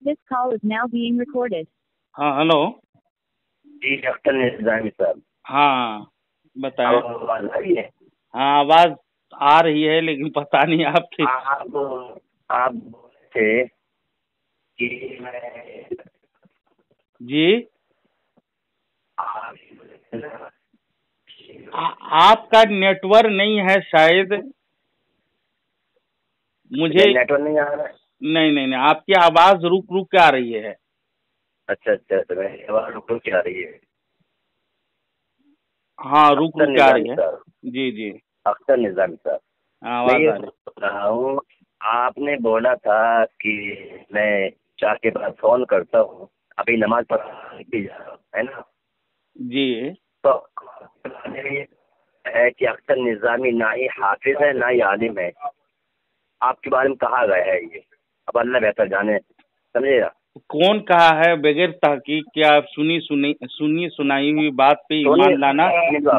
This call is now being recorded. हाँ hello. जी अख्तर निजामी साहब। हाँ बताएं। आवाज आ रही है? हाँ आवाज आ रही है लेकिन पता नहीं आपकी। आप बोले थे कि मैं जी आपका नेटवर्क नहीं है शायद। मुझे नेटवर्क नहीं आ रहा है। नहीं, आपकी आवाज रुक रुक के आ रही है। अच्छा तो मेरी आवाज रुक रुक के आ रही है। हाँ रुक रुक के आ रही है। जी अख्तर निजामी साहब, आवाज आ रहा हूँ। आपने बोला था कि मैं 4 के बाद फोन करता हूँ, अभी नमाज पढ़ने की जा रहा हूँ, है ना जी। तो है कि अख्तर निजामी ना ही हाफिज है ना ही आलिम है। आपके बारे में कहा गया है ये, अब अल्लाह बेहतर जाने, समझेगा। कौन कहा है? बगैर तहकीक क्या आप सुनी सुनाई हुई बात पे ईमान लाना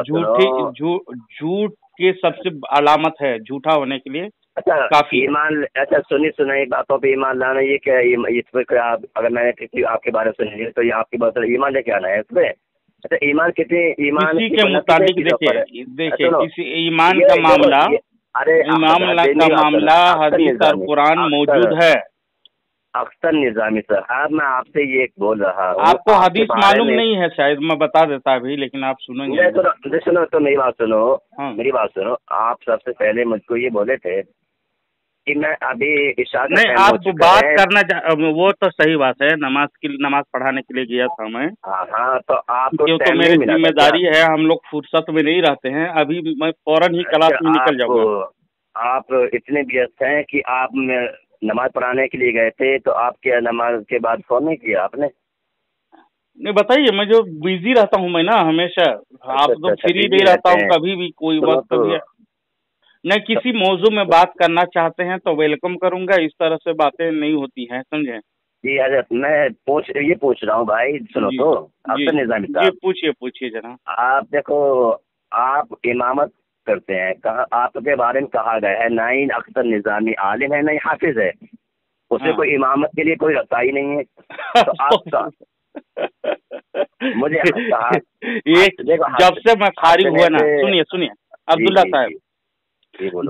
झूठ के सबसे अलामत है झूठा होने के लिए। अच्छा काफी ईमान, अच्छा सुनी सुनाई बातों पे ईमान लाना, ये क्या इस पर आप अगर मैंने किसी आपके बारे में सुनी तो ये आपकी बात ईमान लेके आना है इसमें। अच्छा ईमान कितने ईमान किसी के मुताबिक देखिए किसी ईमान का मामला, अरे मामला का मामला हदीस और कुरान मौजूद है। अख्तर निजामी साहब मैं आपसे ये बोल रहा हूँ, आपको हदीस मालूम नहीं है शायद, मैं बता देता अभी लेकिन आप सुनेंगे। सुनो तो मेरी बात सुनो। हाँ। मेरी बात सुनो। आप सबसे पहले मुझको ये बोले थे कि मैं अभी इशा का नहीं आप बात करना वो तो सही बात है, नमाज पढ़ाने के लिए गया था मैं। हाँ तो आपको तो मेरी जिम्मेदारी है, हम लोग फुर्सत में नहीं रहते हैं, अभी मैं फौरन ही क्लास में निकल जाऊंगा। आप इतने व्यस्त हैं कि आप नमाज पढ़ाने के लिए गए थे तो आपके नमाज के बाद फोन नहीं किया आपने? नहीं बताइए, मैं जो बिजी रहता हूँ मैं ना हमेशा। आप तो फ्री नहीं रहता हूँ कभी भी, कोई वक्त भी नहीं। किसी मौजू में बात करना चाहते हैं तो वेलकम करूंगा, इस तरह से बातें नहीं होती हैं, समझे। जी हजरत मैं पूछ रहा हूँ भाई, सुनो तो अख्तर निजामी साहब। पूछिए जनाब। आप देखो, आप इमामत करते हैं, कहा आपके बारे में कहा गया है नाइन अख्तर निजामी आलिम है नहीं हाफिज है, उसे कोई इमामत के लिए कोई रखता ही नहीं है। तो आपका मुझे कहा जब से मैं फारिग हुआ ना, सुनिए अब्दुल्ला साहब,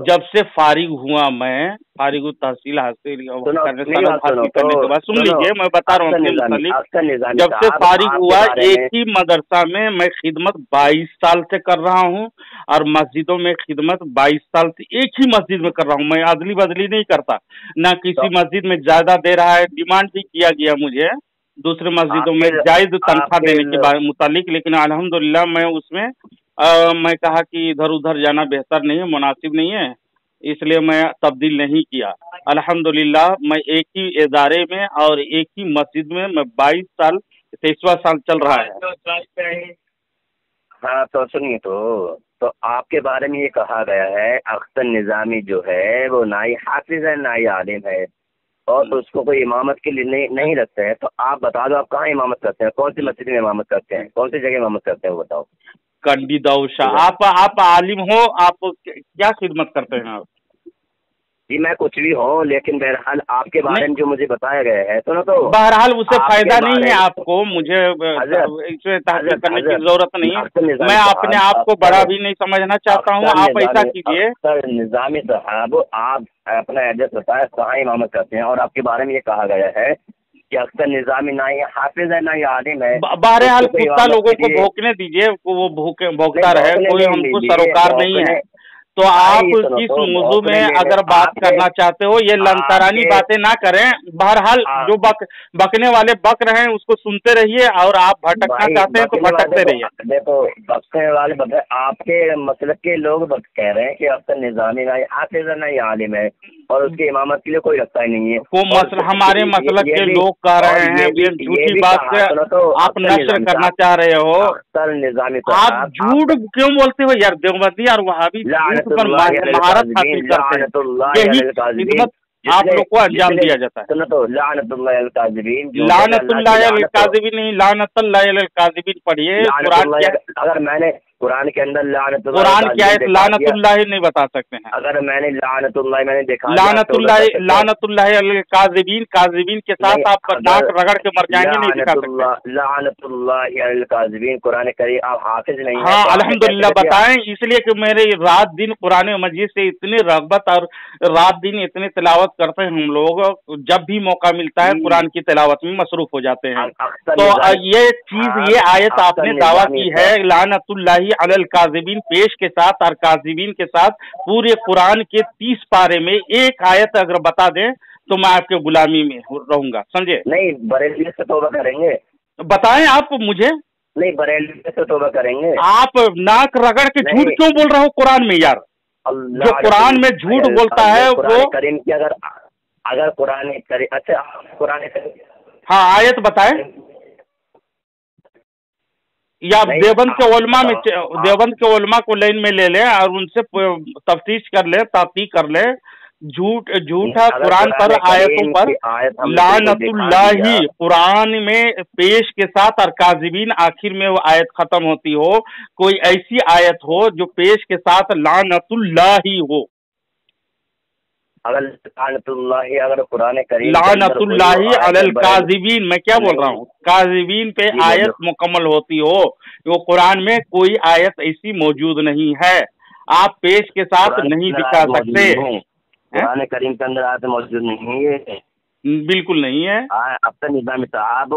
जब से फारिग हुआ मैं, फारिग तहसील हासिल करने के बाद, सुन लीजिए मैं बता रहा हूँ। जब से फारिग हुआ एक ही मदरसा में मैं खिदमत 22 साल से कर रहा हूँ और मस्जिदों में खिदमत 22 साल से एक ही मस्जिद में कर रहा हूँ। मैं अदली बदली नहीं करता, ना किसी मस्जिद में ज्यादा दे रहा है। डिमांड भी किया गया मुझे दूसरे मस्जिदों में जायज तनख्वाह देने के मुतालिक, लेकिन अल्हम्दुलिल्लाह मैं उसमें मैं कहा कि इधर उधर जाना बेहतर नहीं है, मुनासिब नहीं है, इसलिए मैं तब्दील नहीं किया। अल्हम्दुलिल्लाह मैं एक ही इदारे में और एक ही मस्जिद में मैं 22 साल 23वां साल चल रहा है। हाँ तो सुनिए तो आपके बारे में ये कहा गया है अख्तर निजामी जो है वो ना ही हाफिज है ना ही आलिम है और उसको कोई इमामत के लिए नहीं रखते हैं। तो आप बता दो आप कहाँ इमामत करते हैं, कौन सी मस्जिद में इमामत करते हैं, कौन सी जगह इमामत करते हैं वो बताओ। कंडी दौशा। आप आलिम हो, आप क्या खिदमत करते हैं आप? जी मैं कुछ भी हूँ, लेकिन बहरहाल आपके बारे में जो मुझे बताया गया है तो बहरहाल उससे फायदा नहीं है आपको, मुझे इसमें तहकीक करने की जरूरत नहीं है। मैं अपने आप को बड़ा भी नहीं समझना चाहता हूँ। आप ऐसा कीजिए निजामी साहब, आप अपना एड्रेस बताए कहाँ इमामत करते हैं। और आपके बारे में ये कहा गया है कि अख्तर निजामी ना ही हाफिज है ना ही आलिम है। बहरहाल कुत्ता लोगों को भौंकने दीजिए, वो भौंकता रहे, कोई हमको सरोकार नहीं है। तो आप किस मौजू में अगर बात करना चाहते हो, ये लंतरानी बातें ना करें। बहरहाल जो बकने वाले बक रहे हैं उसको सुनते रहिए, और आप भटकना चाहते हैं तो भटकते रहिए। देखो बकने वाले आपके मसलक के लोग कह रहे हैं कि अख्तर निजामी ना हाफिज है ना आलिम है और उसकी इमामत के लिए कोई रखता ही नहीं है। वो हमारे मसलक के लोग कह रहे हैं, ये झूठी बात से आप नशर करना चाह रहे हो। अख्तर निजामी आप झूठ क्यों बोलते हो यार? देवबंदी और वहाबी पर महारत हासिल करते हैं, यही खिदमत आप लोग को अंजाम दिया जाता है। लानतुल्लाह अल काज़िबीन नहीं, लानतुल्लाह अल काज़िबीन पढ़िए कुरान। अगर मैंने कुरान के अंदर कुरान क्या है? लानतुल्लाह नहीं बता सकते हैं। अगर मैंने लानतुल्लाह मैंने देखा लानतुल्लाह अल काज़िबीन, काज़िबीन के साथ आप नाक रगड़ के मर जाएंगे, नहीं दिखा सकते। लानतुल्लाह अल काज़िबीन कुरान करीम, आप हाफिज नहीं? हाँ अल्हम्दुलिल्लाह बताएं, इसलिए कि मेरे रात दिन कुरान मजीद से इतनी रग़बत और रात दिन इतनी तिलावत करते हैं हम लोग, जब भी मौका मिलता है कुरान की तिलावत में मसरूफ हो जाते हैं। तो ये चीज, ये आयत आपने दावा की है लानतुल्लाहि अलल काज़िबीन पेश के साथ और काज़िबीन के साथ पूरे कुरान के 30 पारे में एक आयत अगर बता दें तो मैं आपके गुलामी में रहूंगा, समझे? नहीं, बरेलवी से तौबा करेंगे। बताएं आप मुझे। नहीं, बरेलवी से तौबा करेंगे। आप नाक रगड़ के झूठ क्यों बोल रहे हो कुरान में यार? जो कुरान में झूठ बोलता है वो करीम की अगर कुरान करीम, अच्छा कुरान, हाँ आयत बताएं, या देवबंद के उलमा में, देवबंद के उलमा को लाइन में ले लें और उनसे तफ्तीश कर ले, तहकीक कर ले। झूठा कुरान पर आयतों पर लानतुल्लाही कुरान में पेश के साथ और काज़िबीन आखिर में वो आयत खत्म होती हो, कोई ऐसी आयत हो जो पेश के साथ लानतुल्लाही हो। अगर कुरान करीम लानतुल्लाही अलल काज़िबीन, मैं क्या बोल रहा हूँ, काज़िबीन पे आयत मुकम्मल होती हो, वो कुरान में कोई आयत ऐसी मौजूद नहीं है, आप पेश के साथ नहीं दिखा सकते। कुरान करीम के अंदर आयत मौजूद नहीं है, बिल्कुल नहीं है। अख्तर निज़ामी साहब,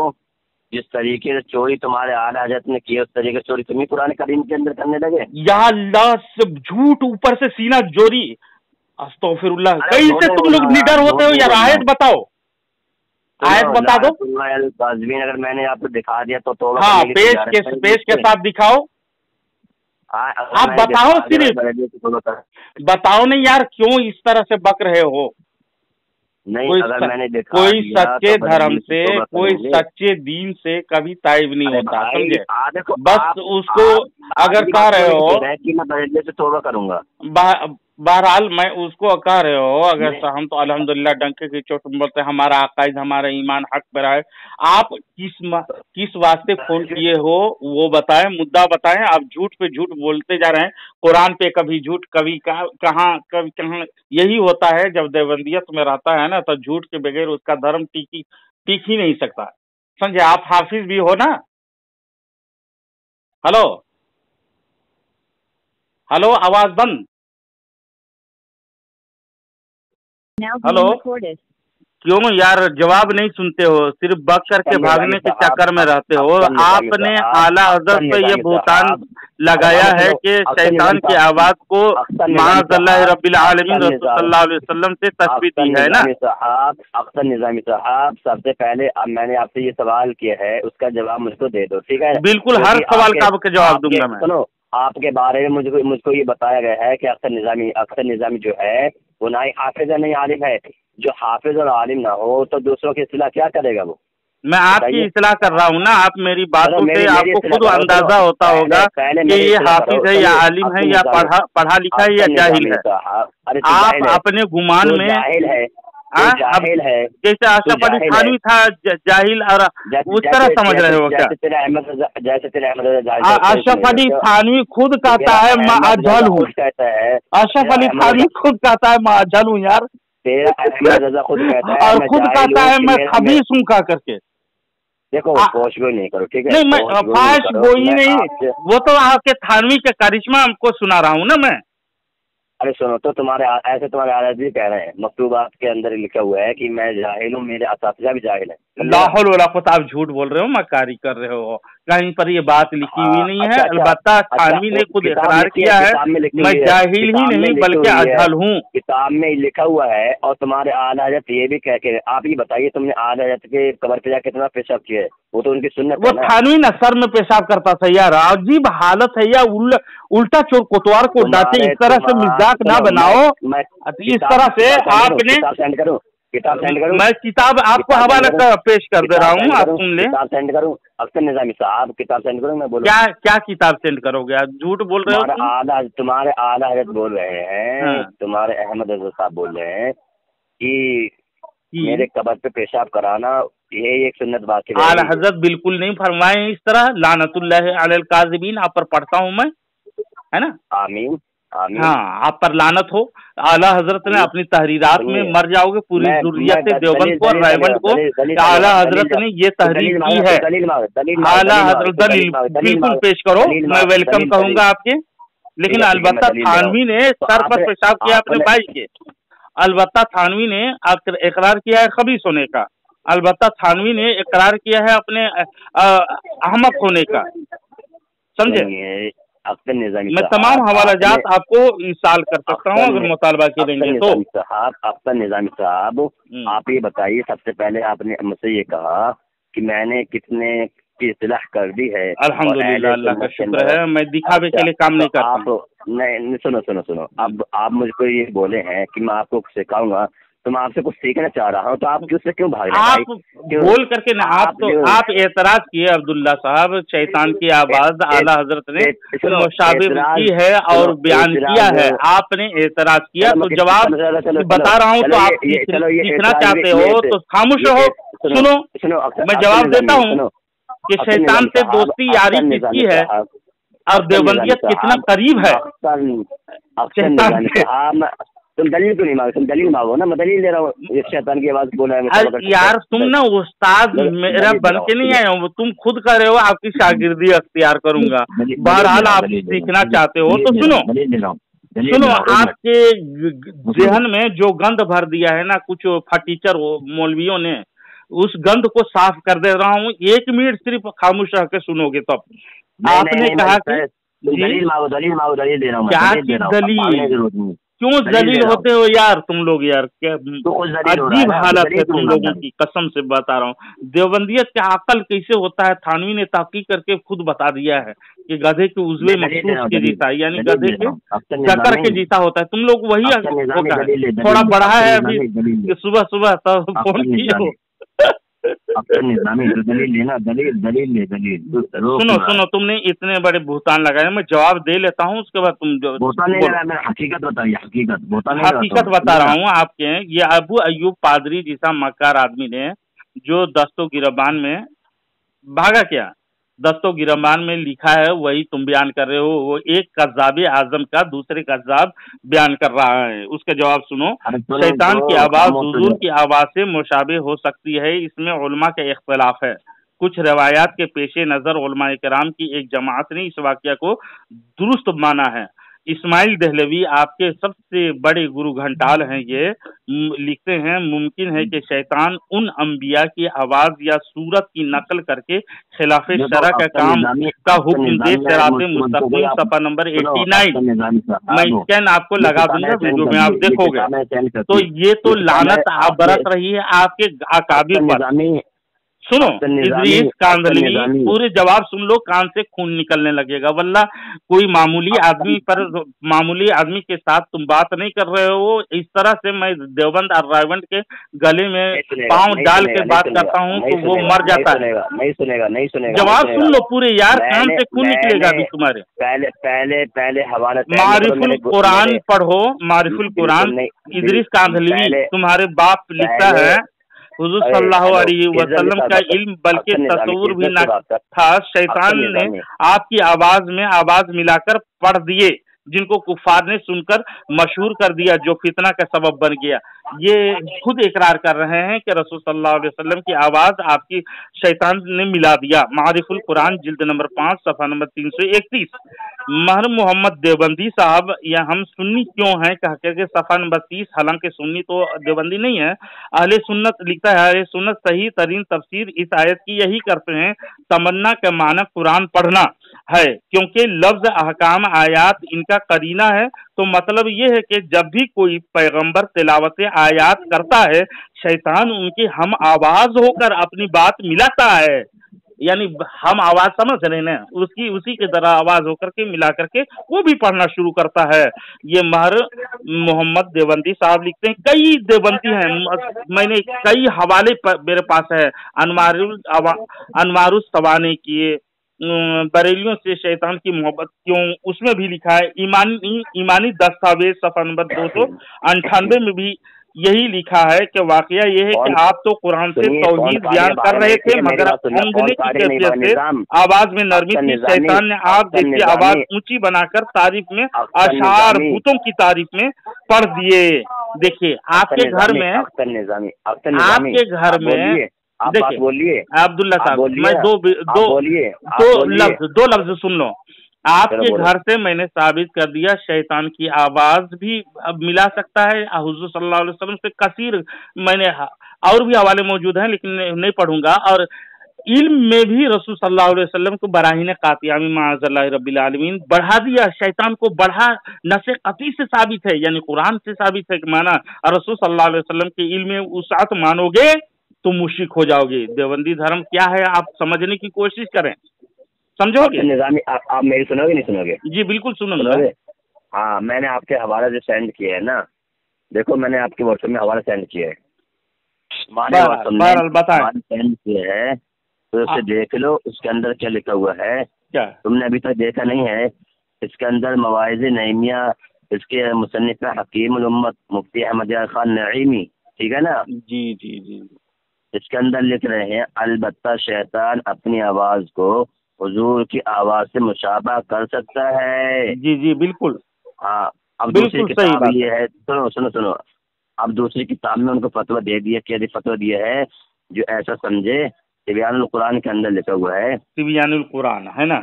जिस तरीके से चोरी तुम्हारे आला हज़रत ने की, उस तरीके से चोरी तुम ही कुरान करीम के अंदर करने लगे। या अल्लाह, सब झूठ ऊपर से सीना चोरी, अस्तगफिरुल्लाह। कैसे तुम लोग निडर होते हो यार? आयत बताओ, आयत बता दो। अगर मैंने आपको दिखा दिया तो हाँ, पेश के साथ दिखाओ। आप बताओ, सिर्फ बताओ नहीं यार, क्यों इस तरह से बक रहे हो? नहीं, कोई सच्चे धर्म से, कोई सच्चे दीन से कभी ताइब नहीं होता, समझे? बस उसको अगर कह रहे हो कि मैं बदले से तौबा करूंगा, बहरहाल मैं उसको कह रहे हो, अगर हम तो अल्हम्दुलिल्लाह डंके की चोट में बोलते हैं हमारा अकायद, हमारा ईमान हक पर है। आप किस वास्ते फोन किए हो वो बताएं, मुद्दा बताएं। आप झूठ पे झूठ बोलते जा रहे हैं, कुरान पे कभी झूठ, कभी कहाँ कभी कहाँ। यही होता है जब देवबंदियत में रहता है ना, तो झूठ के बगैर उसका धर्म टिक ही नहीं सकता, समझे? आप हाफिज भी हो ना। हेलो हेलो, आवाज बंद। हेलो, क्यों यार जवाब नहीं सुनते हो? सिर्फ बक करके भागने के चक्कर में रहते हो। आपने आला हज़रत पे ये भूतान लगाया है कि शैतान की आवाज को माअज़ल्लाह रब्बिल आलमीन रसूल सल्लल्लाहु अलैहि वसल्लम से तस्बीह दी है ना। अख्तर निज़ामी साहब, सबसे पहले अब मैंने आपसे ये सवाल किया है, उसका जवाब मुझको दे दो, ठीक है? बिल्कुल, हर सवाल का आपका जवाब दूंगा मैं। सुनो, आपके बारे में मुझको ये बताया गया है कि अख्तर निज़ामी जो है वो ना ही हाफिज है, नहीं आलिम है। जो हाफिज और आलिम ना हो तो दूसरों की इस्लाह क्या करेगा वो? मैं आपकी इस्लाह कर रहा हूँ ना। आप मेरी बातों से आपको खुद अंदाजा होता होगा कि ये हाफिज है या आलिम है या पढ़ा लिखा है या जाहिल है। आप अपने गुमान में जाहिल है, जैसे अशरफ अली थानवी था जाहिल, और उस तरह समझ रहे हो क्या? अशरफ अली थानवी खुद कहता है मैं अजहल हूँ। अशरफ अली थानवी खुद कहता है मैं अजहल हूँ यार, और खुद कहता है मैं खबीस हूँ कह करके। देखो, पोशगोई नहीं करो, ठीक है? नहीं, मैं फाश गोई नहीं, वो तो आपके थानवी के करिश्मा हमको सुना रहा हूँ ना मैं। अरे सुनो, तो तुम्हारे आदत भी कह रहे हैं, मकतूबात के अंदर लिखा हुआ है कि मैं जाहिल हूँ, मेरे असातिज़ा भी जाहिल है। लाहौल वला कुव्वत, आप झूठ बोल रहे हो, मक्कारी कर रहे हो, कहीं पर ये बात लिखी हुई नहीं है। अलबत्ता थानवी ने खुद इकरार किया है मैं जाहिल ही नहीं बल्कि अजहल हूँ। किताब में लिखा हुआ है, और तुम्हारे आला हज़रत ये भी कह के, आप ये बताइए तुमने आला हज़रत के कब्र पे जाके कितना पेशाब किया है? वो तो उनकी सुन्नत है। वो थानवी ना सर में पेशाब करता था यार, अजीब हालत है यार। उल्टा चोर कोतवाल को डांटे, इस तरह से मजाक ना बनाओ। इस तरह से आपने किताब सेंड करूं? मैं किताब आपको हवाला कर पेश कर दे रहा हूँ, आप सुन ले। किताब सेंड करूं? अख्तर निज़ामी साहब, किताब सेंड करूं? मैं बोलूं क्या किताब सेंड करोगे? आप झूठ बोल रहे हो। तुम्हारे आला हज़रत बोल रहे हैं, तुम्हारे अहमद रज़ा साहब बोल रहे हैं कि मेरे कब्र पे पेशाब कराना ये एक सुन्नत बात है। आला हज़रत बिल्कुल नहीं फरमाए इस तरह। लानतुल्लाह अलल काज़िबीन आप पर पढ़ता हूँ मैं। है ना। आमीन आमीन। हाँ, आप पर लानत हो। आला हजरत ने अपनी तहरीरात में मर जाओगे पूरी ज़ुर्रियत देवबंद को और रायबंद को, आला हजरत ने ये तहरीर की है। आला हजरत दलील बिल्कुल पेश करो, मैं वेलकम कहूंगा आपके। लेकिन अलबत्ता थानवी ने सर पर पेशाब किया अपने भाई के, अलबत्ता थानवी ने इकरार किया है खबीस होने का, अलबत्ता थानवी ने इकरार किया है अपने अहमक होने का, समझे। मैं तमाम हवालाजात आपको इरसाल कर सकता हूँ अगर मुतालबा करेंगे तो। अख्तर निज़ामी साहब, आप ये बताइए, सबसे पहले आपने मुझसे ये कहा कि मैंने कितने की इत्तलाह कर दी है। अल्हम्दुलिल्लाह, अल्लाह का शुक्र है, मैं दिखावे के लिए काम नहीं करता। नहीं, सुनो, अब आप मुझको ये बोले हैं कि मैं आपको सिखाऊंगा, तो मैं आपसे कुछ सीखना चाह रहा हूँ, तो आप क्यों क्यों भाग रहे हैं? आप बोल करके ना, आप एतराज किए अब्दुल्ला साहब, शैतान की आवाज आला हजरत ने मुशाबिह की है और बयान किया है, आपने एतराज किया तो जवाब बता रहा हूँ। तो आप सीखना चाहते हो तो खामोश रहो, सुनो, मैं जवाब देता हूँ कि शैतान से दोस्ती यारी किसकी है और देवबंदियत कितना करीब है शैतान से। तुम दलील क्यों नहीं मांगो? तुम दलील मांगो ना, मैं दलील दे रहा हूँ। शैतान की आवाज बोला है यार, तुम ना उस्ताद मेरा बन के नहीं आए हो, तुम खुद कर रहे हो, आपकी शागिर्दी अख्तियार करूंगा। बहरहाल आप सीखना चाहते हो तो सुनो, आपके जहन में जो गंद भर दिया है ना कुछ फटीचर मौलवियों ने, उस गंद को साफ कर दे रहा हूँ। 1 मिनट सिर्फ खामोश रह के सुनोगे तब। आपने कहा कि दलील मांगो दे रहा हूँ। क्या दलील? क्यों दलील होते हो यार तुम लोग? यार क्या अजीब हालत है तुम लोगों की, कसम से बता रहा हूँ। देवबंदियत का अकल कैसे होता है, थानवी ने तहकीक करके खुद बता दिया है कि गधे के उजवे मखसूस के जैसा, यानी गधे के चक्कर के जैसा होता है। तुम लोग वही थोड़ा बढ़ा है अभी, सुबह तब फोन किए हो। सुनो, तुमने इतने बड़े भूतान लगाए, मैं जवाब दे लेता हूँ, उसके बाद तुम हकीकत बताइए। हकीकत बता रहा हूँ आपके। ये अबू अयूब पादरी जैसा मक्कार आदमी ने जो दस्तो गिरबान में भागा, क्या दस्तो गिरबान में लिखा है वही तुम बयान कर रहे हो। वो एक कज़्ज़ाब आजम का दूसरे कज़्ज़ाब बयान कर रहा है। उसका जवाब सुनो। शैतान की आवाज हुजूर की आवाज से मुशाबिह हो सकती है, इसमें उलमा का इख्तिलाफ है। कुछ रवायात के पेशे नजर उलमा किराम की एक जमात ने इस वाक़या को दुरुस्त माना है। इस्माइल दहलवी आपके सबसे बड़े गुरु घंटाल हैं, ये लिखते हैं मुमकिन है कि शैतान उन अंबिया की आवाज या सूरत की नकल करके खिलाफे शरा का काम का हुक्म दे। सिराते मुस्तकीम सफा नंबर 89, मैं स्कैन आपको लगा दूंगा वीडियो में, आप देखोगे। तो ये तो लानत आप बरस रही है आपके अकाबिर पर। सुनो इदरीस कांदलवी, पूरे जवाब सुन लो, कान से खून निकलने लगेगा। वल्ला कोई मामूली आदमी के साथ तुम बात नहीं कर रहे हो। इस तरह से मैं देवबंद और रायबंद के गले में पांव डाल के बात करता हूँ तो वो मर जाता है। नहीं सुनेगा। जवाब सुन लो पूरे यार, कान से खून निकलेगा अभी तुम्हारे। पहले हवाला मारिफुल कुरान पढ़ो, मारिफुल कुरान। इदरीस कांदलवी तुम्हारे बाप लिखता है हुजूर सल्लल्लाहु अलैहि वसल्लम का इल्म बल्कि तस्वुर भी न था। शैतान ने आपकी आवाज में आवाज मिलाकर पढ़ दिए, जिनको कुफार ने सुनकर मशहूर कर दिया, जो फितना का सबब बन गया। ये खुद इकरार कर रहे हैं कि रसूल सल्लल्लाहु अलैहि वसल्लम की आवाज आपकी शैतान ने मिला दिया। मारिफुल कुरान जिल्द नंबर 5 सफा नंबर 331। महर मोहम्मद देवबंदी साहब, या हम सुन्नी क्यों हैं कह के सफा नंबर 30, हालांकि सुन्नी तो देवबंदी नहीं है। अहले सुन्नत लिखता है, अहले सुन्नत सही तरीन तफसीर इस आयत की यही करते हैं। तमन्ना का माना कुरान पढ़ना है, क्योंकि लफ्ज अहकाम आयात इनका करीना है। तो मतलब ये है कि जब भी कोई पैगंबर तिलावत आयात करता है, शैतान उनकी हम आवाज होकर अपनी बात मिलाता है, यानी हम आवाज समझ रहे हैं ना, उसी के तरह आवाज होकर के मिला करके वो भी पढ़ना शुरू करता है। ये महर मोहम्मद देवबंदी साहब लिखते हैं। कई देवबंदी हैं, मैंने कई हवाले मेरे पास है। अनवारुस सवाने किए, बरेलियों से शैतान की मोहब्बत क्यों, उसमें भी लिखा है। ईमानी दस्तावेज सफा नंबर 298 में भी यही लिखा है कि वाकया ये है कि आप तो कुरान से तौहीद बयान कर रहे थे, मगर अंधने की कैफियत से आवाज में नरमी थी। शैतान ने आप जैसी आवाज ऊंची बनाकर तारीफ में अशार भूतों की तारीफ में पढ़ दिए। देखिए आपके घर में, आपके घर में देखिए बोलिए अब्दुल्ला साहब, मैं दो लफ्ज सुन लो। आपके घर से मैंने साबित कर दिया शैतान की आवाज भी अब मिला सकता है। हुजूर सल्लल्लाहु अलैहि वसल्लम से कसीर मैंने और भी हवाले मौजूद हैं, लेकिन नहीं पढ़ूंगा। और इल्म में भी रसूल सल्लल्लाहु अलैहि वसल्लम को बराहीन कातिया में माअज़ल्लाह रब्बिल आलमीन बढ़ा दिया, शैतान को बढ़ा नसे कती से साबित है, यानी कुरान से साबित है कि माना रसूल सल्लल्लाहु अलैहि वसल्लम के इल्म में वसाअत मानोगे तो मुश्रिक हो जाओगे। देवबंदी धर्म क्या है आप समझने की कोशिश करें, समझोगे? निजामी आप मेरी सुनोगे नहीं सुनोगे? जी बिल्कुल सुनूंगा। हाँ, मैंने आपके हवाले जो सेंड किया है ना, देखो मैंने आपके व्हाट्सएप में हवाला सेंड किया है, सेंड किया है, तो उसे देख लो। उसके अंदर क्या लिखा हुआ है, क्या तुमने अभी तक देखा नहीं है? इसके अंदर मवाइज़ नईमिया, इसके मुसन्निफ हकीमुल उम्मत मुफ्ती अहमद यार खान नईमी, ठीक है ना? जी जी जी। इसके अंदर लिख रहे हैं अलबत्ता शैतान अपनी आवाज को हुजूर की आवाज से मुशाबा कर सकता है। जी जी बिल्कुल। हाँ, अब दूसरी किताब ये है, सुनो सुनो सुनो, अब दूसरी किताब में उनको फतवा दे दिया, क्या फतवा दिया है, जो ऐसा समझे तिबियानुल कुरान के अंदर लिखा हुआ है, तिबियानुल कुरान है ना?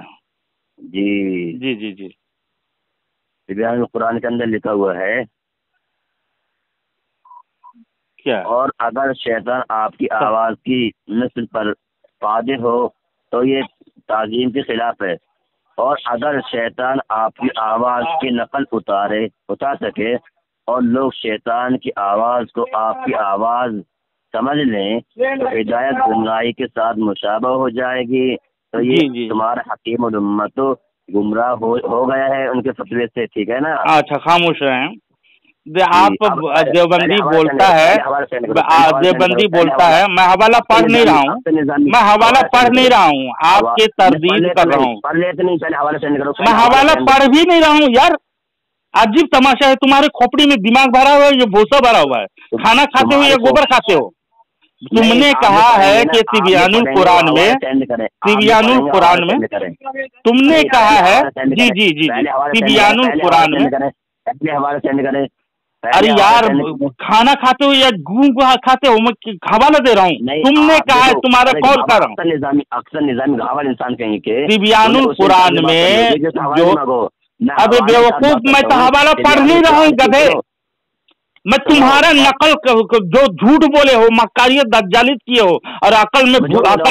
जी जी जी जी, तिबियानुल कुरान के अंदर लिखा हुआ है क्या? और अगर शैतान आपकी आवाज की मिसल पर कादिर हो तो ये ताजीम के खिलाफ है, और अगर शैतान आपकी आवाज की नकल उतार सके और लोग शैतान की आवाज को आपकी आवाज समझ लें तो हिदायत गुमराही के साथ मुशाबा हो जाएगी। तो ये तुम्हारा हकीम और उम्मत तो गुमराह हो गया है उनके फतवे से, ठीक है ना? अच्छा खामोश हैं आप। देवबंदी बोलता है, देवबंदी बोलता है, मैं हवाला पढ़ नहीं रहा हूँ, मैं हवाला पढ़ नहीं रहा हूँ, आपके तरदीद कर रहा हूँ, मैं हवाला पढ़ भी नहीं रहा हूँ। यार अजीब तमाशा है, तुम्हारे खोपड़ी में दिमाग भरा हुआ है, ये भूसा भरा हुआ है, खाना खाते हो या गोबर खाते हो? तुमने कहा है कि तिबियानुल कुरान में, तिबियानुल कुरान में तुमने कहा है, जी जी जी, तिबियानुल कुरान में, अपने हवाले सेंड करें। अरे यार खाना खाते हो या गूं खाते हो, मैं हवाला दे रहा हूँ। तुमने कहा है, तुम्हारा कॉल कर रहा हूँ। अक्सर निजामी हवाला इंसान कहेंगे कि तिबियानुल कुरान में जो, अबे बेवकूफ मैं तो हवाला पढ़ नहीं रहा हूँ गधे, मैं तुम्हारा नकल जो झूठ बोले हो, मक्कारियत दज्जालियत किए हो, और अकल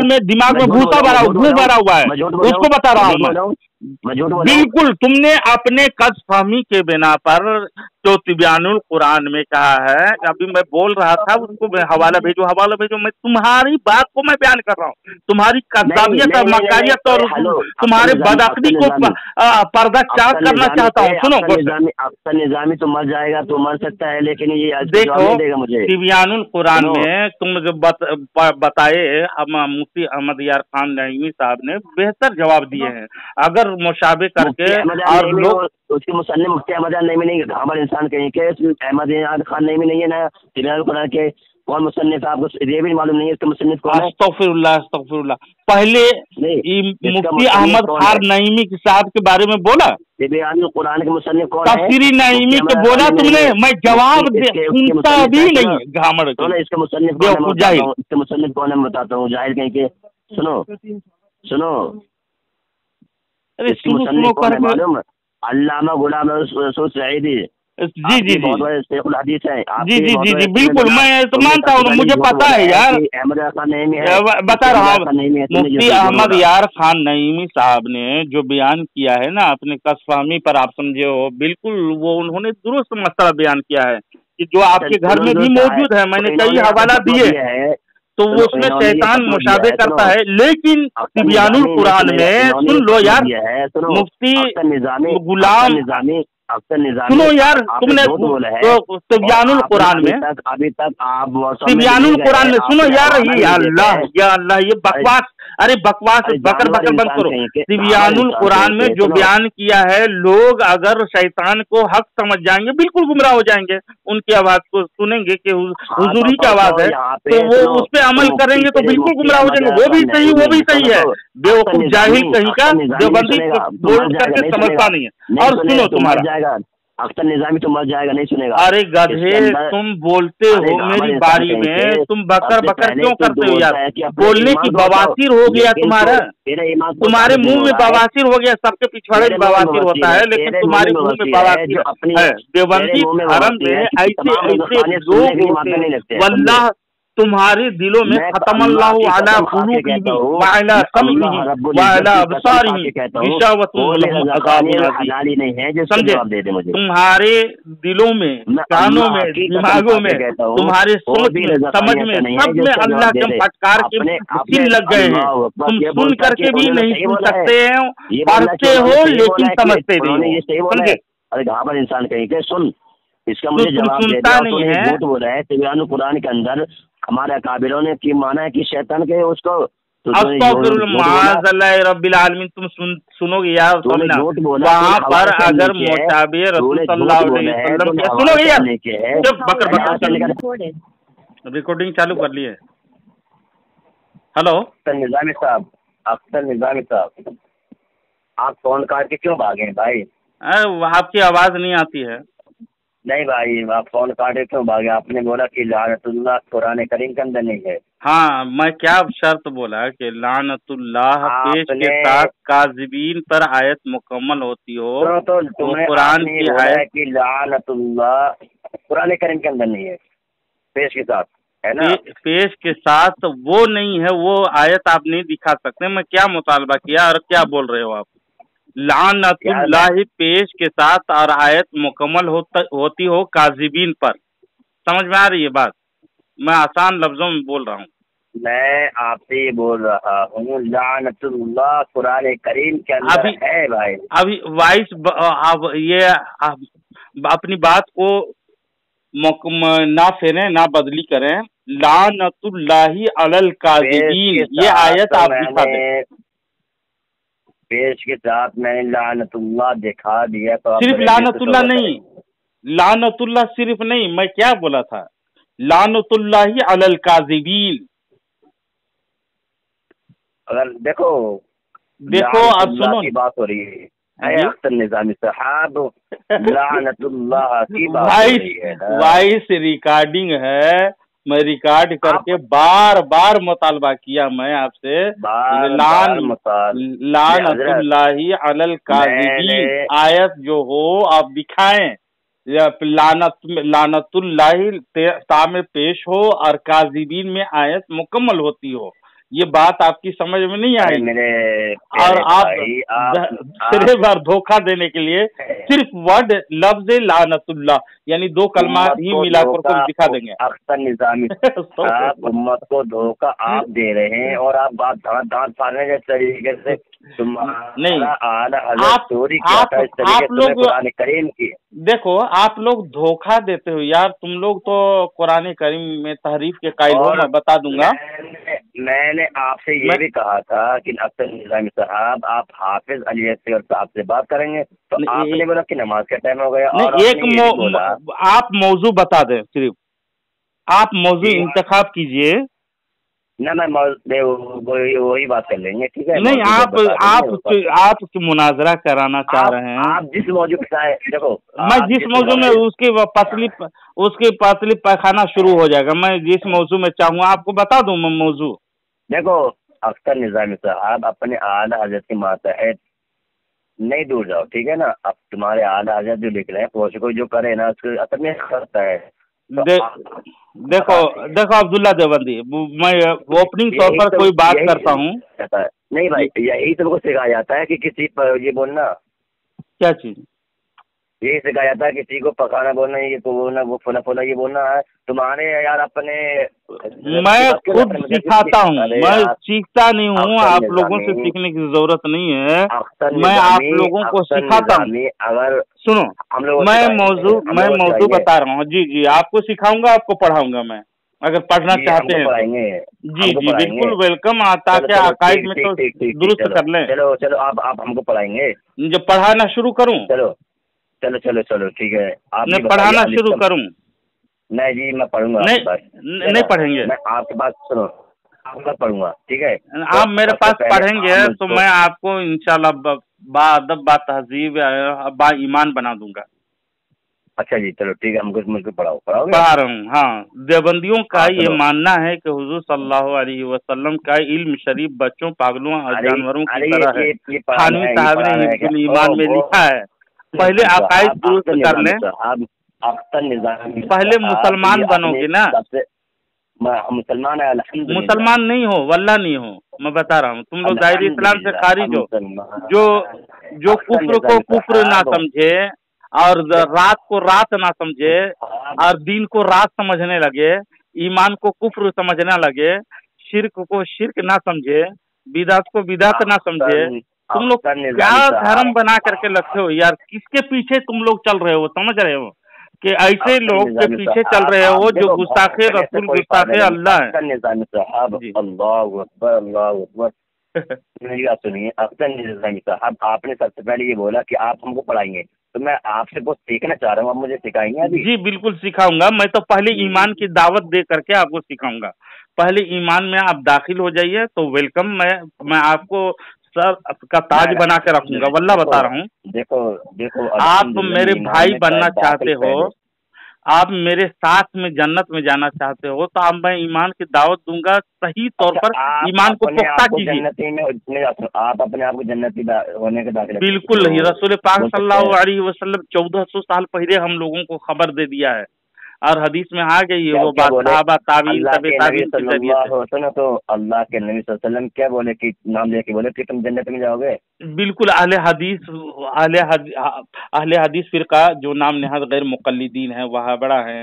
में दिमाग में भूसा भरा हुआ है, उसको बता रहा हूँ मैं। बिल्कुल तुमने अपने कसफहमी के बिना पर जो तिबियानुल कुरान में कहा है, अभी मैं बोल रहा था उसको मैं हवाला भेजो, मैं तुम्हारी बात को मैं बयान कर रहा हूँ। तुम्हारी कज़ाबियत और मक्कारियत और तुम्हारे बदअक्ली को पर्दा चाक करना चाहता हूँ। सुनो, अक्सर निजामी तो मर जाएगा, तो मर सकता है, लेकिन ये देखो मुझे तिबियानुल कुरान में तुम जो बताए मुफ्ती अहमद यार खान नईमी साहब ने बेहतर जवाब दिए हैं। अगर मुशाबे करके और लोग उसके मुसन्निफ मुफ्ती अहमद नईमी नहीं, हमारे इंसान कहीं के अहमद यार खान नईमी नहीं है ना, तिबियानुल कुरान के कौन मुसन्निफ आपको ये भी मालूम नहीं है इसका मुसन्निफ कौन है? अस्तगफिरुल्लाह। पहले मुफ्ती अहमद खान नईमी साहब के बारे में बोला, तिबियानुल कुरान के मुसन्निफ कौन है? तफसीरी नईमी के बोला तुमने, मैं जवाब सुनता भी नहीं। घामड़ इसका मुसन्निफ कौन है मैं बताता हूँ, जाहिर कहीं के। सुनो अरे सुनो कर मालूम, अल्लामा गुलाम रसूल सईदी, जी जी बहुत बड़े शेखुल हदीस हैं। जी बिल्कुल, मैं तो मानता हूँ, मुझे पता है यार, बता रहा हूँ। मुफ्ती अहमद यार खान नईमी साहब ने जो बयान किया है ना अपने कसफहमी पर, आप समझे हो, बिल्कुल वो उन्होंने दुरुस्त मसला बयान किया है कि जो आपके घर में भी मौजूद है, मैंने कई हवाला दिए हैं, तो वो उसमें शैतान मुशाबे करता है। लेकिन तिबियानुल कुरान में सुन लो यार, मुफ्ती गुलाम सुनो यार, तुमने तिबियानुल कुरान में, अभी तक आप तिबियानुल कुरान में सुनो यार, ये अल्लाह ये बकवास अरे बकवास बकर बकर बंद करो। तिबियानुल कुरान में जो बयान किया है, लोग अगर शैतान को हक समझ जाएंगे बिल्कुल गुमराह हो जाएंगे, उनकी आवाज को सुनेंगे कि हुजूरी की आवाज है तो वो उस पर अमल करेंगे तो बिल्कुल गुमराह हो जाएंगे। वो भी सही है। बेवकूफ जाहिल कहीं का देवबंदी बोल करके समझता नहीं है। और सुनो तुम्हारा अख्तर निजामी तो मर जाएगा, नहीं सुनेगा। अरे गधे, तुम बोलते हो मेरी बारी में, तुम बकर बकर क्यों करते हो यार? बोलने की बवासीर हो गया तुम्हारा, तुम्हारे मुंह में बवासीर हो गया। सबके पिछवाड़े में बवासीर होता है, लेकिन तुम्हारे मुंह में बवासीर है। देवबंदी धर्म में ऐसे लोग होते हैं, वल्लाह तुम्हारे दिलों में खतमल्लाहु अला कुलूबिहिम व अला समइहिम व अला अबसारिहिम गिशावतुन लहुम अज़ाबुन अज़ीम। समझे? तुम्हारे दिलों में, कानों में, दिमागों में, तुम्हारे सोच में, समझ में, सब में अल्लाह के फटकार के सिल लग गए हैं। तुम सुन करके भी नहीं सुन सकते हैं, पढ़ते हो लेकिन समझते नहीं हो। समझे? अरे घाबर इंसान कहीं के सुन, इसका मुझे जवाब दे दो। नहीं है, झूठ बोल रहा है। तिबियानुल कुरान के अंदर हमारे काबिलों ने की माना है कि शैतान के उसको रब्बिल आलमीन। तुम सुनोगे यार, वहाँ पर अगर मोताबे रसूल सल्लल्लाहु अलैहि वसल्लम सुनोगे यार, जब बकर बकर रिकॉर्डिंग चालू कर लिए। हेलो अख्तर निजामी साहब, आप फोन काट के क्यों भागे भाई? आपकी आवाज नहीं आती है। नहीं भाई, आप फोन काटे क्यों भागे? आपने बोला कि लानतुल्लाह कुरान करीम के अंदर नहीं है। हाँ, मैं क्या शर्त बोला कि लानतुल्लाह पेश के साथ काज़िबीन पर आयत मुकम्मल होती हो तो कुरान की आयत कि लानतुल्लाह कुरान करीम के अंदर नहीं है पेश के साथ, है ना? पेश के साथ वो नहीं है, वो आयत आप नहीं दिखा सकते। मैं क्या मुतालबा किया और क्या बोल रहे हो आप? लानतुल्लाह पेश के साथ और आयत मुकम्मल होती हो काज़िबीन पर। समझ में आ रही है बात? मैं आसान लफ्जों में बोल रहा हूँ। मैं आपसे ये बोल रहा हूँ लानतुल्लाह कुरान करीम के अंदर है भाई। अभी वाइस अब ये अपनी बात को ना फेरें ना बदली करें। लानतुल्लाही अलल काज़िबीन, ये आयत आप दिखा दें। पेश के साथ मैंने लानतुल्लाह दिखा दिया तो सिर्फ लानतुल्लाह नहीं, लानतुल्लाह सिर्फ नहीं, मैं क्या बोला था? लानतुल्लाही अलल काज़िबीन। अगर देखो अब सुनो, की बात हो रही है अख्तर निजामी साहब, लानतुल्लाह की बात हो रही है। वॉइस रिकॉर्डिंग है, मैं रिकॉर्ड करके बार बार मुतालबा किया मैं आपसे। लानतुल्लाही अलल काज़िबीन आयत जो हो आप दिखाएं। लानतुल्लाही तामे पेश हो और काज़िबीन में आयत मुकम्मल होती हो। ये बात आपकी समझ में नहीं आई और आप सिरे बार धोखा देने के लिए सिर्फ वर्ड लफ्ज लानतुल्लाह यानी दो कलमा ही मिलाकर को दिखा देंगे। अख्तर निजामी आप उम्मत को धोखा आप दे रहे हैं और आप बात दांत फाड़ने के तरीके से नहीं, आप लोग करीम की देखो, आप लोग धोखा देते हो यार। तुम लोग तो कुरान करीम में तहरीफ के कायल हो, मैं बता दूंगा। मैंने आपसे ये भी कहा था कि अख्तर निजामी साहब आप हाफिज अली असगर साहब से बात करेंगे तो आपने बोला कि नमाज का टाइम हो गया। और आप मौजू बता दें, सिर्फ आप मौजू इंतखाब कीजिए ना। मैं वही बात कर लेंगे, ठीक है? नहीं, आप मुनाजरा कराना चाह रहे हैं। आप जिस मौजू पे देखो, मैं जिस मौजू में उसकी पतली पैखाना शुरू हो जाएगा। मैं जिस मौजू में चाहूँ आपको बता दूं मैं मौजू। देखो अख्तर निजामी साहब, अपने आला हजरत के मातहत नहीं दूर जाओ, ठीक है ना? अब तुम्हारे आला हजरत जो लिख रहे हैं पोस्ट को जो करे ना उसको असर में करता है। देखो अब्दुल्ला देवबंदी, मैं ओपनिंग तौर पर कोई बात करता हूँ। नहीं भाई, यही तुमको सिखाया जाता है कि किसी पर ये बोलना। क्या चीज? यही सिखाया जाता है किसी को पकाना बोलना, ये तो बोलना, वो फुला फुला ये बोलना है। तुम्हारे यार अपने मैं खुद सिखाता हूँ, मैं सीखता नहीं हूँ। आप लोगों से सीखने की जरूरत नहीं है, मैं आप लोगों को सिखाता हूँ। अगर सुनो, मैं मौजू बता रहा हूँ। जी, आपको सिखाऊंगा, आपको पढ़ाऊंगा मैं। अगर पढ़ना चाहते हैं पढ़ाएंगे। जी जी बिल्कुल वेलकम, ताकि अकाइद में तो दुरुस्त कर लें। चलो चलो आप हमको पढ़ाएंगे। जब पढ़ाना शुरू करूं? चलो चलो चलो चलो ठीक है, आप मैं पढ़ाना शुरू करूं? नहीं जी मैं पढ़ूंगा। नहीं पढ़ेंगे? मैं आपके पास सुनो, आपका पढ़ूंगा ठीक है। आप मेरे पास पढ़ेंगे तो मैं आपको इंशाल्लाह बाअदब बा तहजीब बा ईमान बना दूंगा। अच्छा जी चलो ठीक है, मुझको पढ़ाओगे? पढ़ा रहा हूँ। हाँ, देवबंदियों का ये मानना है कि हुजूर सल्लल्लाहु अलैहि वसल्लम का इल्म शरीफ बच्चों, पागलों और जानवरों की तरह है। थानवी साहब ने हिफ्जुल ईमान में लिखा है। पहले अकाइद दुरुस्त कर लें, पहले मुसलमान बनोगे ना। मुसलमान है, मुसलमान नहीं हो, वल्लाह नहीं हो, मैं बता रहा हूँ। तुम लोग दायरे इस्लाम से खारिज हो। जो कुफ्र को कुफ्र ना समझे और रात को रात ना समझे और दिन को रात समझने लगे, ईमान को कुफ्र समझने लगे, शिर्क को शिर्क ना समझे, बिदात को बिदात ना समझे, तुम लोग क्या धर्म बना करके रखे हो यार? किसके पीछे तुम लोग चल रहे हो? समझ रहे हो कि ऐसे लोग के पीछे चल रहे हो जो गुस्ताखे रसूल, गुस्ताखे अल्लाह है। मेरी बात सुनिए, अख्तर निज़ामी साहब, आपने सबसे पहले ये बोला कि आप हमको पढ़ाएंगे, तो मैं आपसे बहुत सीखना चाह रहा हूँ, आप मुझे सिखाएंगे अभी? जी बिल्कुल सिखाऊंगा। मैं तो पहले ईमान की दावत दे करके आपको सिखाऊंगा। पहले ईमान में आप दाखिल हो जाइए तो वेलकम। मैं आपको सर का ताज बना के रखूंगा, वल्लाह बता रहा हूँ। देखो आप मेरे भाई बनना चाहते हो, आप मेरे साथ में जन्नत में जाना चाहते हो, तो अब मैं ईमान की दावत दूंगा। सही तौर पर ईमान को पुख्ता कीजिए। आप अपने आप को जन्नती होने के दाखिल बिल्कुल नहीं। रसूल पाक सल्लल्लाहु अलैहि वसल्लम 1400 साल पहले हम लोगों को खबर दे दिया है और हदीस में आ गई है वो बात। सहाबा ताबीन तबे ताबीन के जरिए से तो अल्लाह के नबी सल्लल्लाहु अलैहि वसल्लम क्या बोले कि नाम लेके बोले कि तुम जन्नत में जाओगे? बिल्कुल। अहले हदीस फिरका जो नाम नेहाद गैर मुक़ल्लिदीन है, वहाँ बड़ा है,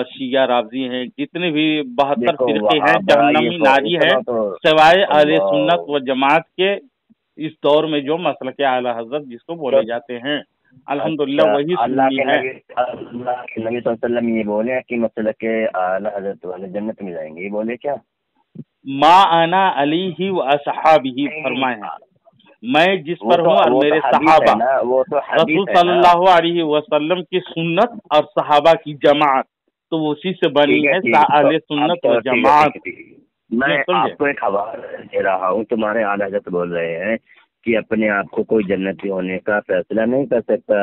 शिया रावजी हैं, जितने भी 72 फिरके हैं, जहन्नमी नारी है, सिवाय अहले सुन्नत व जमात के इस दौर में जो मसलके आला हजरत जिसको बोले जाते हैं, अल्हम्दुलिल्लाह वही सुन्नी है। अल्लाह के नबी सल्लल्लाहु अलैहि वसल्लम ये बोले कि मसलके आला हजरत वाले जन्नत में जाएंगे, ये बोले क्या? मा आना अलैहि व अस्हाबिही फरमाए हैं, मैं जिस पर हूँ और मेरे सहाबा, रसूल सल्लल्लाहु अलैहि वसल्लम की सुन्नत और सहाबा की जमात, तो उसी से बनी है अहले सुन्नत व जमात। मैं आपको एक खबर दे रहा हूँ, तुम्हारे आला हज़रत बोल रहे हैं कि अपने आप को कोई जन्नती होने का फैसला नहीं कर सकता।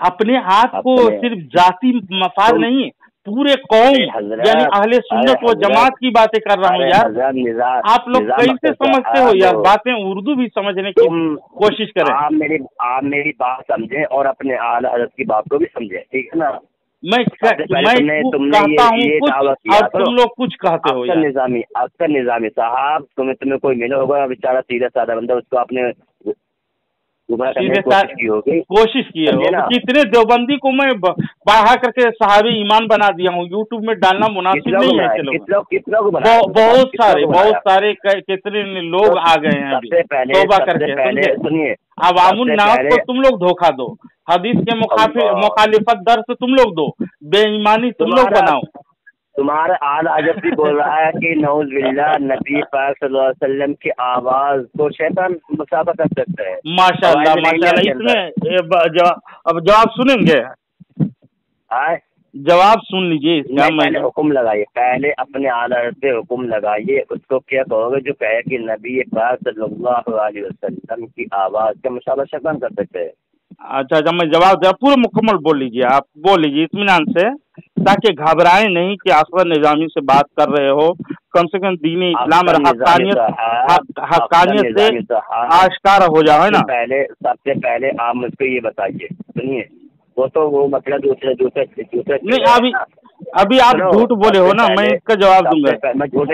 अपने आप को सिर्फ जाती मफाद नहीं, पूरे कौम यानी अहले सुन्नत व जमात की बातें कर रहा हूँ यार। आप लोग कैसे समझते हो यार? बातें उर्दू भी समझने की कोशिश करें। आप मेरी बात समझें और अपने आला हज़रत की बात को भी समझें, ठीक है ना? मैं कहता हूँ कुछ और तुम लोग कुछ कहते हो यार। अख्तर निज़ामी साहब, तुम्हें कोई मिला होगा बेचारा सीधा साधा बंदा, उसको आपने कोशिश की है। कितने देवबंदी को मैं बढ़ा करके सहाबी ईमान बना दिया हूँ, यूट्यूब में डालना मुनासिब नहीं है। चलो बहुत सारे कितने लोग आ गए हैं अभी तौबा करके। सुनिए, अवामुन नास को तुम लोग धोखा दो, हदीस के मुखालिफत दर्स तुम लोग दो, बेईमानी तुम लोग बनाओ। तुम्हारा आला हज़रत भी बोल रहा है कि नऊज़ बिल्लाह नबी पाक सल्लल्लाहु अलैहि वसल्लम की आवाज को शैतान मुसाफा कर सकता है। माशाअल्लाह माशाअल्लाह। इसमें अब जवाब सुनेंगे, जवाब सुन लीजिए इसका। पहले हुक्म लगाइए, पहले अपने आला हज़रत पे हुक्म लगाइए। उसको क्या कहोगे जो कहे कि नबी पाक सल्लल्लाहु अलैहि वसल्लम की आवाज का मुसाफा शैतान कर सकते हैं? अच्छा, मैं जवाब दे, पूरे मुकम्मल बोल लीजिए, आप बोल लीजिए इत्मीनान से, ताकि घबराएं नहीं कि अख्तर निज़ामी से बात कर रहे हो। कम से कम दीन इस्लाम और हक्कानियत से आश्कार हो जाए ना। सबसे पहले आप मुझको ये बताइए, सुनिए, वो मतलब दूसरे नहीं, अभी आप झूठ बोले हो ना, मैं इसका जवाब दूंगा। मैं झूठ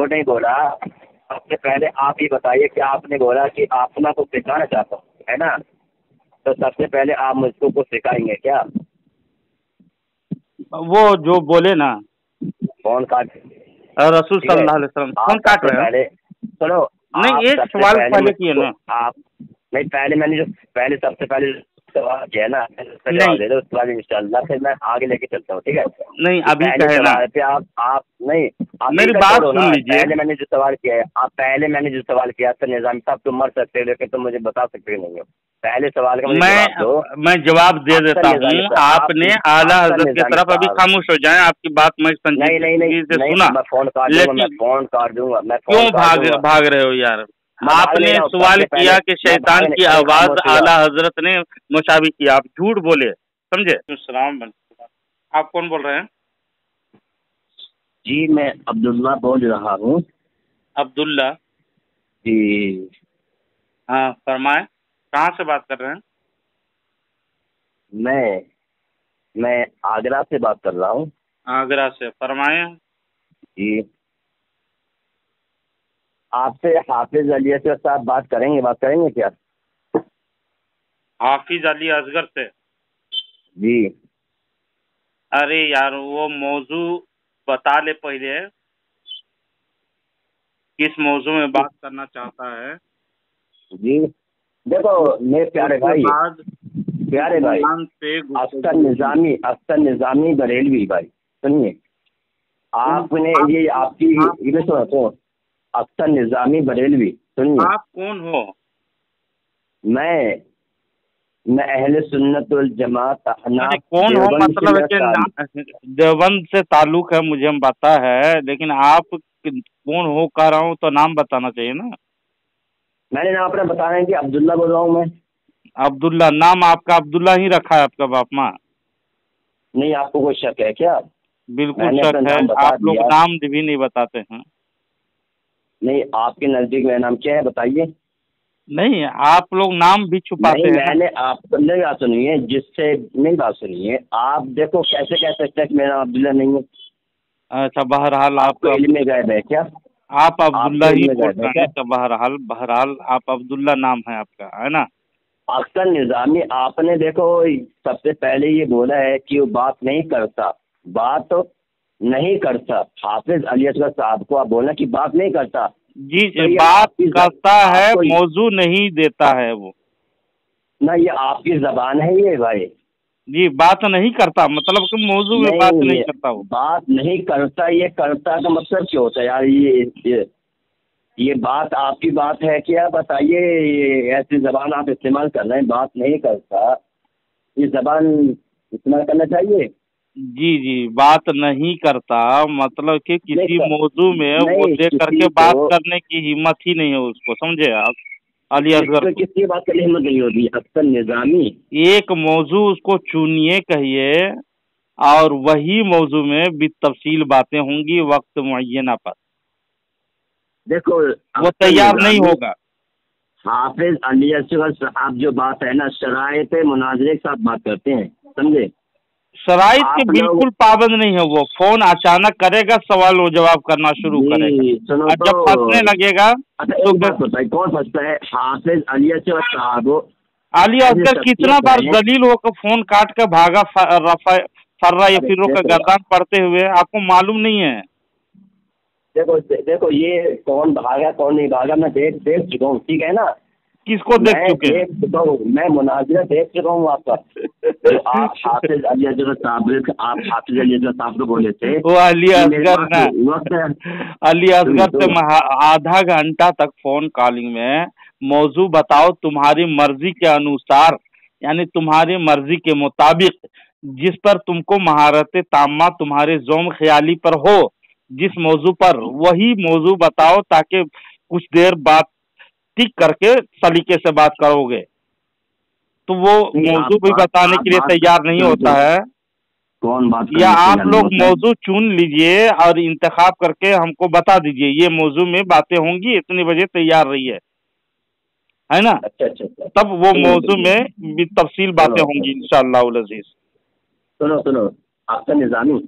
नहीं बोला। सबसे पहले आप ये बताइए कि आपने बोला कि आप ना को सिखाना चाहता हूँ, है ना? तो सबसे पहले आप मुझको कुछ सिखाएंगे क्या? वो जो बोले ना, कौन काट? रसूल सल्लल्लाहु अलैहि वसल्लम। कौन काट रहे हैं? चलो नहीं, एक सवाल पहले किए ना आप। नहीं, पहले मैंने जो सबसे पहले सवाल किया ना, नहीं दे दो, उसके बाद इंशाल्लाह फिर मैं आगे लेके चलता हूँ, ठीक है? नहीं अभी कहे ना पे आप नहीं, मेरी बात सुन लीजिए। पहले मैंने जो सवाल किया है, पहले मैंने जो सवाल किया था निजामी साहब, तुम मर सकते हो लेकिन तुम मुझे बता सकते नहीं हो। पहले सवाल का मुझे जवाब दो। मैं जवाब दे देता हूँ। आपने आला हजरत की तरफ अभी खामोश हो जाए, आपकी बात मैं संजीदगी से सुना। मैं फोन काट दूंगा। क्यों भाग रहे हो यार? आपने सवाल किया कि शैतान की आवाज आला हजरत ने मुशाबी किया, आप झूठ बोले, समझे? आप कौन बोल रहे हैं? जी मैं अब्दुल्ला बोल रहा हूँ। अब्दुल्ला जी हाँ, फरमाए, कहाँ से बात कर रहे हैं? मैं आगरा से बात कर रहा हूँ। आगरा से, फरमाए। जी आपसे हाफिज अली असगर साहब बात करेंगे क्या? हाफिज अली असगर से? जी अरे यार वो मौजू बता ले पहले, किस मौजू में बात करना चाहता है। जी देखो मेरे प्यारे भाई अख्तर निजामी बरेलवी भाई, सुनिए आपने ये आपकी सुनो अख्तर निजामी बरेलवी, सुनिए। आप कौन हो? मैं अहले सुन्नत वल जमात कौन हो मतलब देवबंद से ताल्लुक है, मुझे हम पता है, लेकिन आप कौन हो कह रहा हूँ तो नाम बताना चाहिए ना। मैंने नाम अपना बताया है कि अब्दुल्ला बोल रहा हूँ मैं। अब्दुल्ला? नाम आपका अब्दुल्ला ही रखा है आपका बाप माँ? नहीं, आपको कोई शक है क्या? बिल्कुल शक है, आप लोग नाम भी नहीं बताते हैं। नहीं, आपके नजदीक मेरा नाम क्या है बताइए? नहीं, आप लोग नाम भी छुपाते हैं। मैंने आपको नहीं बात सुनिए, जिससे नहीं बात सुनिए, आप देखो कैसे कह सकते हैं मेरा अब्दुल्ला नहीं है। अच्छा, बहरहाल आप में गए है क्या? आप अब्दुल्ला ही बोल रहे हैं। तो बहरहाल आप अब्दुल्ला नाम है आपका, है ना? अख्तर निजामी, आपने देखो सबसे पहले ये बोला है कि वो बात नहीं करता। हाफिज अली असगर साहब को आप बोलना कि बात नहीं करता। जी तो बात करता है, मौजू नहीं देता है वो ना। ये आपकी जबान है ये भाई। जी बात नहीं करता मतलब कि मौजू में बात नहीं करता। वो बात नहीं करता, ये करता का मतलब क्या होता है यार? ये बात आपकी बात है क्या? बताइए, ऐसी जबान आप इस्तेमाल कर रहे हैं, बात नहीं करता, ये जबान इस्तेमाल करना चाहिए? जी बात नहीं करता मतलब कि किसी मौजू में वो देख करके बात करने की हिम्मत ही नहीं है उसको, समझे आप? अली असगर किसकी बात करने की हिम्मत नहीं होती? अख्तर निजामी। एक मौजू उसको चुनिए कहिए और वही मौजू में बितफसील बातें होंगी वक्त मुअय्यना पर। देखो वो तैयार नहीं होगा। हाफिज अली असगर साहब जो बात है ना, शरायत मुनाजरे के साथ बात करते हैं, समझे? शराइत के बिल्कुल पाबंद नहीं है। वो फोन अचानक करेगा, सवाल वो जवाब करना शुरू करेगा और जब फंसने लगेगा तो कौन फंसता है? हाफिज अली असगर साहब। अली असगर कितना बार दलील होकर फोन काट कर भागा, फर्रा या फिर का गर्दान पड़ते हुए, आपको मालूम नहीं है? देखो ये कौन भागा कौन नहीं भागा मैं देख चुका हूँ, ठीक है ना? किसको देख चुके हैं? मैं मुनाजिरा देख चुका हूँ आपका। तो आप हाफिज अली असगर साहब को बोले थे वो अली असगर ना, अली असगर से आधा घंटा तक फोन कॉलिंग में मौजू बताओ तुम्हारी मर्जी के अनुसार, यानी तुम्हारी मर्जी के मुताबिक, जिस पर तुमको महारत तामा तुम्हारे ज़ौम ख्याली पर हो, जिस मौजू पर वही मौजू बताओ, ताकि कुछ देर बात टिक करके सलीके से बात करोगे। तो वो मौजू भी बताने के लिए तैयार नहीं होता है। कौन बात? या आप लोग मौजू चुन लीजिए और इंतखाब करके हमको बता दीजिए ये मौजू में बातें होंगी, इतने बजे तैयार रही है ना? अच्छा। तब वो मौजू में तफसील बातें होंगी इंशाअल्लाह अज़ीज। सुनो अख्तर निजामी,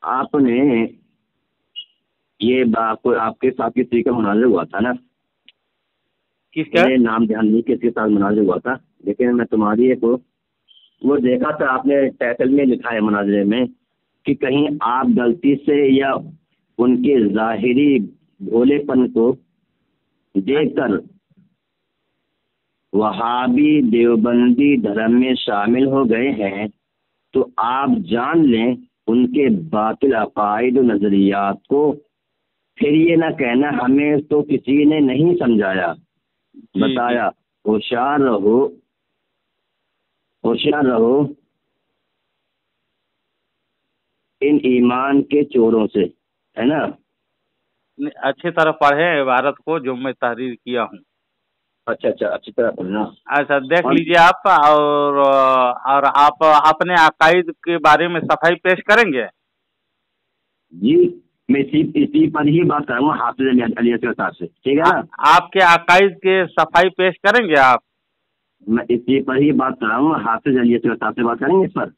आपने ये आपके साथ किसी का मुनाज़िर हुआ था ना? किसका? नाम ध्यान नहीं किसके साथ मुनाज़िर हुआ था, लेकिन मैं तुम्हारी एक वो देखा था, आपने टाइटल में लिखा है मुनाज़िरे में कि कहीं आप गलती से या उनके ज़ाहिरी भोलेपन को देखकर वहाबी देवबंदी धर्म में शामिल हो गए हैं तो आप जान लें उनके बातिल अकायद और नजरियात को। फिर ये ना कहना हमें तो किसी ने नहीं समझाया बताया। होशियार रहो, होशियार रहो इन ईमान के चोरों से, है ना। अच्छी तरह पढ़े इबारत को जो मैं तहरीर किया हूँ। अच्छा अच्छा, अच्छी तरह पढ़ना। अच्छा देख लीजिए आप, और आप अपने अकायद के बारे में सफाई पेश करेंगे। जी मैं इसी पर ही बात करूँगा हाफिज अली के साथ से, ठीक है ना। आपके अकायद के सफाई पेश करेंगे आप। मैं इसी पर ही बात कराऊंगा, हाफिज अली के साथ से बात करेंगे इस पर।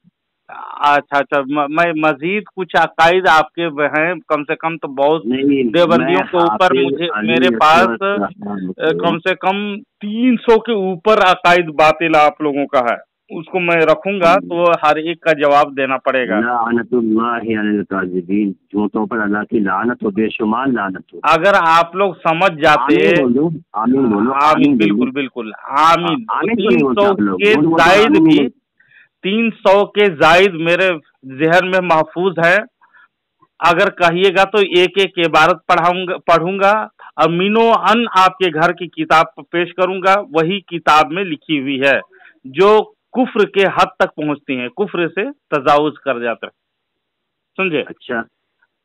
अच्छा अच्छा, मैं मजीद कुछ अकायद आपके हैं, कम से कम तो बहुत देवबंदियों के ऊपर मेरे पास कम से कम 300 के ऊपर अकायद बातिल आप लोगों का है, उसको मैं रखूंगा तो हर एक का जवाब देना पड़ेगा। झूठों पर अल्लाह की लानत हो, बेशुमार लानत हो। अगर आप लोग समझ जाते, आमीन बोलो, आमीन बिल्कुल बिल्कुल आमीन। 300 के जायद मेरे जहन में महफूज है। अगर कहिएगा तो एक एक इबारत पढ़ूंगा, अमीनो अन आपके घर की किताब पेश करूंगा, वही किताब में लिखी हुई है जो कुफ्र के हद तक पहुंचती हैं, कुफ्र से तजावुज कर जाते हैं, समझे। अच्छा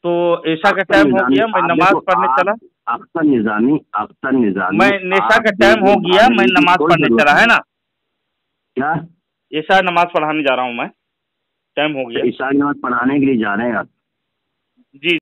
तो ऐशा का टाइम हो गया, मैं नमाज पढ़ने चला। अख्तर निजामी मैं नेशा का टाइम हो गया, मैं नमाज पढ़ने चला, है ना। क्या ऐशा नमाज पढ़ाने जा रहा हूँ मैं, टाइम हो गया। ईशा की नमाज पढ़ाने के लिए जा रहे हैं आप? जी।